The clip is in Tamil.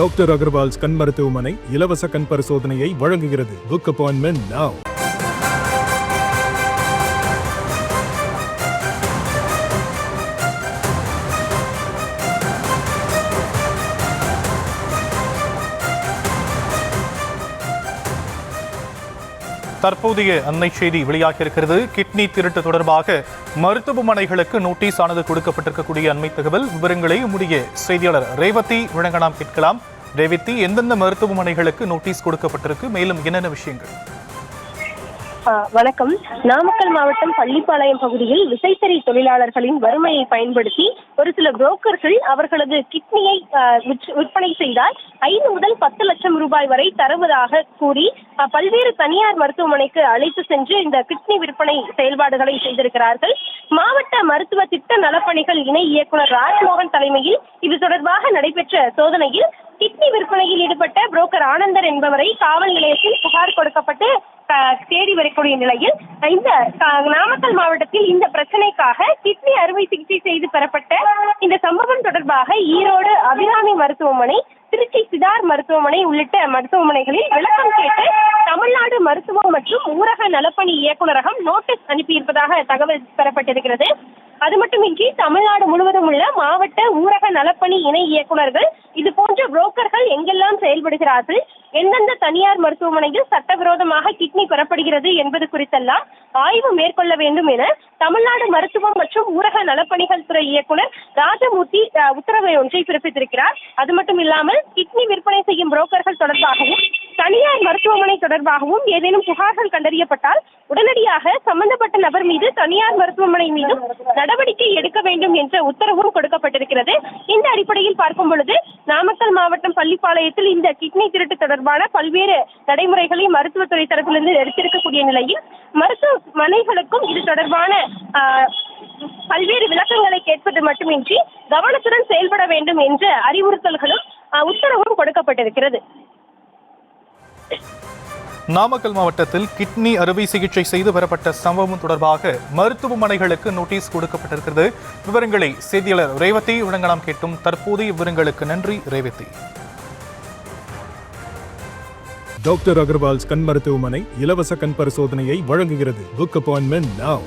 டாக்டர் அகர்வால்ஸ் கண் மருத்துவமனை இலவச கண் பரிசோதனையை வழங்குகிறது. Book appointment now. தற்போதைய அன்னை செய்தி வெளியாகியிருக்கிறது. கிட்னி திருட்டு தொடர்பாக மருத்துவமனைகளுக்கு நோட்டீஸ் ஆனது கொடுக்கப்பட்டிருக்கக்கூடிய அண்மை தகவல் விவரங்களை நம்முடைய செய்தியாளர் ரேவதி வழங்க நாம் கேட்கலாம். ரேவதி, எந்தெந்த மருத்துவமனைகளுக்கு நோட்டீஸ் கொடுக்கப்பட்டிருக்கு, மேலும் என்னென்ன விஷயங்கள்? வணக்கம். நாமக்கல் மாவட்டம் பள்ளிப்பாளையம் பகுதியில் விசைத்தறி தொழிலாளர்களின் வறுமையை பயன்படுத்தி ஒரு சில புரோக்கர்கள் அவர்களது கிட்னியை விற்பனை செய்தால் 5 முதல் 10 லட்சம் ரூபாய் வரை தருவதாக கூறி பல்வேறு தனியார் மருத்துவமனைக்கு அழைத்து சென்று இந்த கிட்னி விற்பனை செயல்பாடுகளை செய்திருக்கிறார்கள். மாவட்ட மருத்துவ திட்ட நலப்பணிகள் இணை இயக்குனர் ராஜ்மோகன் தலைமையில் இது தொடர்பாக நடைபெற்ற சோதனையில் கிட்னி விற்பனையில் ஈடுபட்ட புரோக்கர் ஆனந்தர் என்பவரை காவல் நிலையத்தில் புகார் கொடுக்கப்பட்டு தேடி வரக்கூடிய நிலையில் இந்த நாமக்கல் மாவட்டத்தில் இந்த பிரச்சனைக்காக கிட்னி அறுவை சிகிச்சை செய்து பெறப்பட்ட இந்த சம்பவம் தொடர்பாக ஈரோடு அபிராமி மருத்துவமனை, திருச்சி சிதார் மருத்துவமனை உள்ளிட்ட மருத்துவமனைகளில் விளக்கம் கேட்டு தமிழ்நாடு மருத்துவம் மற்றும் ஊரக நலப்பணி இயக்குநரகம் நோட்டீஸ் அனுப்பியிருப்பதாக தகவல் பெறப்பட்டிருக்கிறது. அது மட்டுமின்றி தமிழ்நாடு முழுவதும் உள்ள மாவட்ட ஊரக நலப்பணி இணை இயக்குநர்கள் இது போன்ற புரோக்கர்கள் எங்கெல்லாம் செயல்படுகிறார்கள், எந்தெந்த தனியார் மருத்துவமனையில் சட்டவிரோதமாக கிட்னி பெறப்படுகிறது என்பது குறித்தெல்லாம் ஆய்வு மேற்கொள்ள வேண்டும் என தமிழ்நாடு மருத்துவம் மற்றும் ஊரக நலப்பணிகள் துறை இயக்குனர் ராஜமூர்த்தி உத்தரவை ஒன்றை பிறப்பித்திருக்கிறார். அது மட்டும் இல்லாமல் கிட்னி விற்பனை செய்யும் புரோக்கர்கள் தொடர்பாகவும் தனியார் மருத்துவமனை தொடர்பாகவும் ஏதேனும் புகார்கள் கண்டறியப்பட்டால் உடனடியாக சம்பந்தப்பட்ட நபர் மீது தனியார் மருத்துவமனை மீதும் நடவடிக்கை எடுக்க வேண்டும் என்ற உத்தரவும் கொடுக்கப்பட்டிருக்கிறது. இந்த அடிப்படையில் பார்க்கும் பொழுது நாமக்கல் மாவட்டம் பள்ளிப்பாளையத்தில் இந்த கிட்னி திருட்டு தொடர்பான பல்வேறு நடைமுறைகளை மருத்துவத்துறை தரப்பிலிருந்து எடுத்திருக்கக்கூடிய நிலையில் மருத்துவமனைகளுக்கும் இது தொடர்பான பல்வேறு விளக்கங்களை கேட்பது மட்டுமின்றி கவனத்துடன் செயல்பட வேண்டும் என்ற அறிவுறுத்தல்களும் உத்தரவும் கொடுக்கப்பட்டிருக்கிறது. நாமக்கல் மாவட்டத்தில் கிட்னி அறுவை சிகிச்சை செய்து பெறப்பட்ட சம்பவம் தொடர்பாக மருத்துவமனைகளுக்கு நோட்டீஸ் கொடுக்கப்பட்டிருக்கிறது. விவரங்களை செய்தியாளர் ரேவதி வழங்க நாம் கேட்டும். தற்போதைய விவரங்களுக்கு நன்றி ரேவதி. டாக்டர் அகர்வால்ஸ் கண் மருத்துவமனை இலவச கண் பரிசோதனையை வழங்குகிறது. Book appointment now.